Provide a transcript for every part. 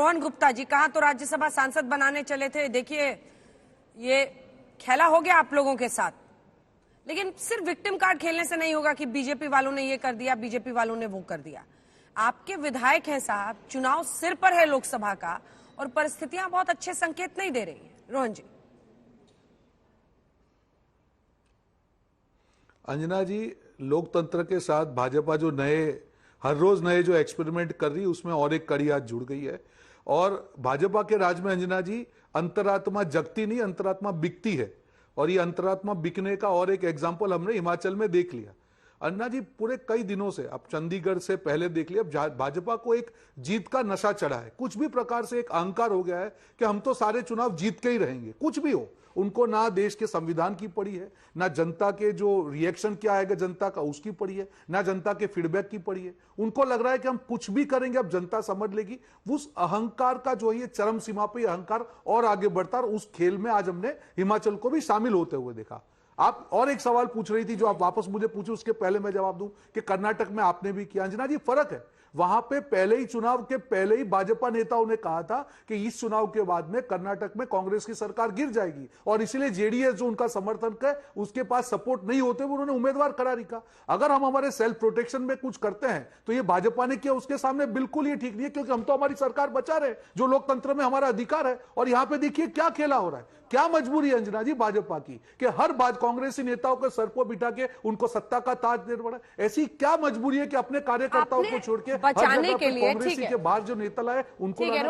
रोहन गुप्ता जी, कहा तो राज्यसभा सांसद बनाने चले थे, देखिए ये खेला हो गया आप लोगों के साथ। लेकिन सिर्फ विक्टिम कार्ड खेलने से नहीं होगा कि बीजेपी वालों ने ये कर दिया, बीजेपी वालों ने वो कर दिया। आपके विधायक हैं साहब, चुनाव सिर पर है लोकसभा का, और परिस्थितियां बहुत अच्छे संकेत नहीं दे रही हैं। रोहन जी। अंजना जी, लोकतंत्र के साथ भाजपा जो हर रोज नए जो एक्सपेरिमेंट कर रही है, उसमें और एक कड़ी आज जुड़ गई है। और भाजपा के राज में अंजना जी, अंतरात्मा जगती नहीं, अंतरात्मा बिकती है। और ये अंतरात्मा बिकने का और एक एग्जाम्पल हमने हिमाचल में देख लिया। अन्ना जी, पूरे कई दिनों से, अब चंडीगढ़ से पहले देख लिया, भाजपा को एक जीत का नशा चढ़ा है। कुछ भी प्रकार से एक अहंकार हो गया है कि हम तो सारे चुनाव जीत के ही रहेंगे, कुछ भी हो। उनको ना देश के संविधान की पड़ी है, ना जनता के जो रिएक्शन क्या आएगा जनता का उसकी पड़ी है, ना जनता के फीडबैक की पड़ी है। उनको लग रहा है कि हम कुछ भी करेंगे अब जनता समझ लेगी। उस अहंकार का जो है ये चरम सीमा पे अहंकार और आगे बढ़ता, और उस खेल में आज हमने हिमाचल को भी शामिल होते हुए देखा। आप और एक सवाल पूछ रही थी जो आप वापस मुझे पूछे, उसके पहले मैं जवाब दूं कि कर्नाटक में आपने भी किया। अंजना जी, फर्क है। वहां पे पहले ही चुनाव के पहले ही भाजपा नेताओं ने कहा था कि इस चुनाव के बाद में कर्नाटक में कांग्रेस की सरकार गिर जाएगी, और इसलिए जेडीएस जो उनका समर्थन है उसके पास सपोर्ट नहीं होते हुए उन्होंने उम्मीदवार करा रखा। अगर हम हमारे सेल्फ प्रोटेक्शन में कुछ करते हैं तो ये भाजपा ने किया, उसके सामने बिल्कुल ये ठीक नहीं है, क्योंकि हम तो हमारी सरकार बचा रहे, जो लोकतंत्र में हमारा अधिकार है। और यहां पर देखिए क्या खेला हो रहा है, क्या मजबूरी है अंजना जी भाजपा की कि हर बात कांग्रेसी नेताओं के सर को बिठा के उनको सत्ता का ताज देना पड़ा। ऐसी क्या मजबूरी है कि अपने कार्यकर्ताओं को छोड़ के बचाने के लिए कांग्रेसी के बाहर जो नेता लाए उनको ठीक है।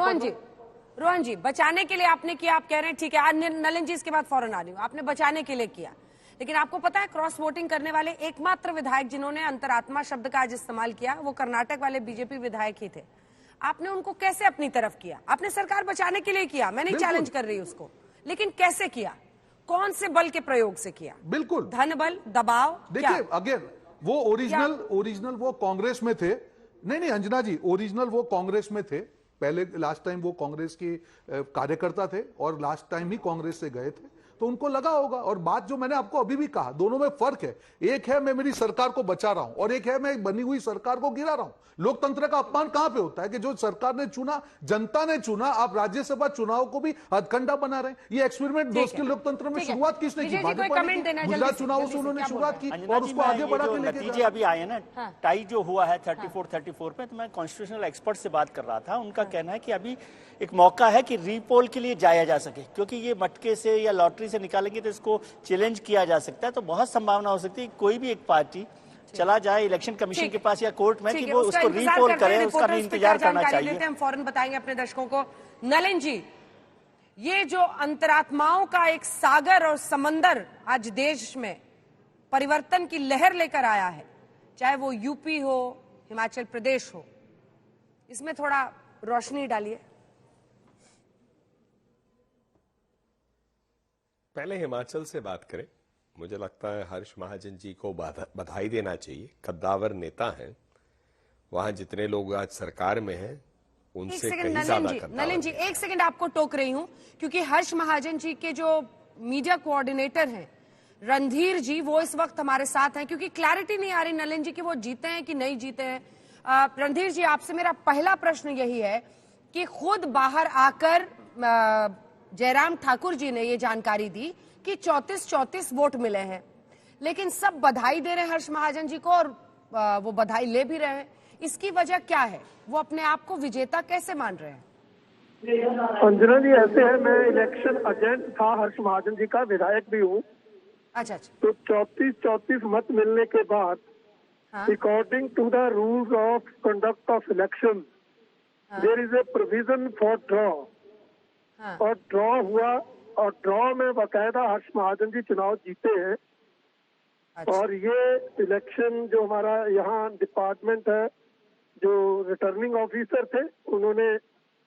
रोहन जी, बचाने के लिए आपने किया, आप कह रहे हैं ठीक है। आज नलिन जी इसके बाद फौरन आ रही हूं, आपने बचाने के लिए किया। लेकिन आपको पता है क्रॉस वोटिंग करने वाले एकमात्र विधायक जिन्होंने अंतरात्मा शब्द का आज इस्तेमाल किया वो कर्नाटक वाले बीजेपी विधायक ही थे। आपने उनको कैसे अपनी तरफ किया? आपने सरकार बचाने के लिए किया, मैं नहीं चैलेंज कर रही उसको, लेकिन कैसे किया, कौन से बल के प्रयोग से किया? बिल्कुल धन बल, दबाव? देखिए अगेन वो ओरिजिनल वो कांग्रेस में थे। नहीं अंजना जी, ओरिजिनल वो कांग्रेस में थे पहले, लास्ट टाइम वो कांग्रेस के कार्यकर्ता थे और लास्ट टाइम ही कांग्रेस से गए थे, तो उनको लगा होगा। और बात जो मैंने आपको अभी भी कहा, दोनों में फर्क है। एक है मैं मेरी सरकार को बचा रहा हूं, और एक है मैं बनी हुई सरकार को गिरा रहा हूं। लोकतंत्र का अपमान कहां पे होता है कि जो सरकार ने चुना, जनता ने चुना, आप राज्यसभा चुनाव को भी हथकंडा बना रहे हैं। ये एक्सपेरिमेंट दोस्त के लोकतंत्र में शुरुआत किसने की? भाजपा ने की। गुजरात चुनाव से उन्होंने शुरुआत की और उसको आगे बढ़ा के लेके नतीजे अभी आए ना, टाई जो हुआ है 34 पे, तो मैं कॉन्स्टिट्यूशनल एक्सपर्ट से बात कर रहा था। उनका कहना है कि अभी एक मौका है कि रीपोल के लिए जाया जा सके, क्योंकि ये मटके से या लॉटरी से निकालेंगे तो इसको चैलेंज किया जा सकता है। तो बहुत संभावना हो सकती है कोई भी एक पार्टी चला जाए इलेक्शन कमीशन के पास या कोर्ट में कि वो उसको रीपोल करे, उसका भी इंतजार करना चाहिए। हम फौरन बताएंगे अपने दर्शकों को। नलिन जी, ये जो अंतरात्माओं का एक सागर और समंदर आज देश में परिवर्तन की लहर लेकर आया है, चाहे वो यूपी हो, हिमाचल प्रदेश हो, इसमें थोड़ा रोशनी डालिए। पहले हिमाचल से बात करें। मुझे लगता है हर्ष महाजन जी को बधाई देना चाहिए, कद्दावर नेता हैं। वहां जितने लोग आज सरकार में हैं उनसे कहीं ज्यादा कद्दावर। नलिन जी, एक सेकंड आपको टोक रही हूं, क्योंकि हर्ष महाजन जी के जो मीडिया कोऑर्डिनेटर हैं रणधीर जी, वो इस वक्त हमारे साथ हैं, क्योंकि क्लैरिटी नहीं आ रही नलिन जी कि वो जीते हैं कि नहीं जीते हैं। रणधीर जी, आपसे मेरा पहला प्रश्न यही है कि खुद बाहर आकर जयराम ठाकुर जी ने ये जानकारी दी कि 34 वोट मिले हैं, लेकिन सब बधाई दे रहे हैं हर्ष महाजन जी को, और वो बधाई ले भी रहे हैं। इसकी वजह क्या है? वो अपने आप को विजेता कैसे मान रहे हैं? अंजना जी, ऐसे है, मैं इलेक्शन एजेंट था हर्ष महाजन जी का, विधायक भी हूँ। अच्छा। तो 34 मत मिलने के बाद according to the rules of conduct of election there is a provision for draw, और ड्रॉ हुआ, और ड्रॉ में बाकायदा हर्ष महाजन जी चुनाव जीते हैं। अच्छा। और ये इलेक्शन जो हमारा यहाँ डिपार्टमेंट है, जो रिटर्निंग ऑफिसर थे, उन्होंने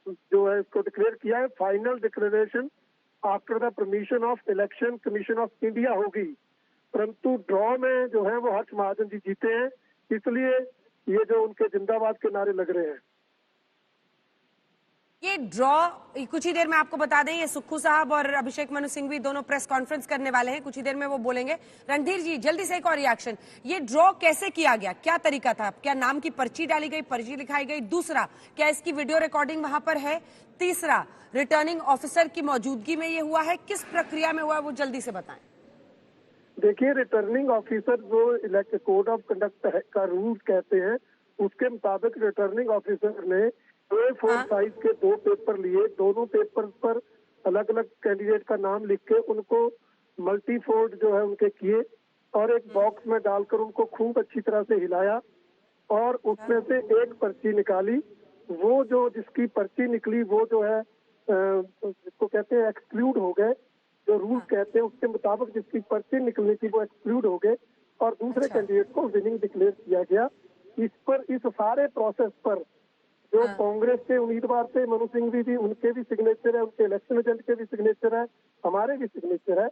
जो है इसको डिक्लेयर किया है। Final declaration after the permission of election commission of India होगी, परंतु ड्रॉ में जो है वो हर्ष महाजन जी जीते हैं, इसलिए ये जो उनके जिंदाबाद के नारे लग रहे हैं। ये ड्रॉ कुछ ही देर में आपको बता दें, ये सुक्खू साहब और अभिषेक मनु सिंघवी दोनों प्रेस कॉन्फ्रेंस करने वाले हैं, कुछ ही देर में वो बोलेंगे। रणधीर जी जल्दी से एक और रिएक्शन, ये ड्रॉ कैसे किया गया, क्या तरीका था? क्या नाम की पर्ची डाली गई, पर्ची दिखाई गई? दूसरा, क्या इसकी वीडियो रिकॉर्डिंग वहां पर है? तीसरा, रिटर्निंग ऑफिसर की मौजूदगी में ये हुआ है, किस प्रक्रिया में हुआ है, वो जल्दी से बताएं। देखिए, रिटर्निंग ऑफिसर जो इलेक्ट कोड ऑफ कंडक्ट का रूल कहते हैं, उसके मुताबिक रिटर्निंग ऑफिसर ने A4 साइज के 2 पेपर लिए, दोनों पेपर पर अलग अलग कैंडिडेट का नाम लिख के उनको मल्टीफोल्ड जो है उनके किए और एक बॉक्स में डालकर उनको खूब अच्छी तरह से हिलाया और उसमें से एक पर्ची निकाली। वो जो जिसकी पर्ची निकली वो जो है जिसको कहते हैं एक्सक्लूड हो गए, जो रूल कहते हैं उसके मुताबिक जिसकी पर्ची निकलनी थी वो एक्सक्लूड हो गए और दूसरे कैंडिडेट को विनिंग डिक्लेयर किया गया। इस सारे प्रोसेस पर जो कांग्रेस के उम्मीदवार थे मनु सिंघवी भी, उनके भी सिग्नेचर है, उनके इलेक्शन एजेंट के भी सिग्नेचर है, हमारे भी सिग्नेचर है।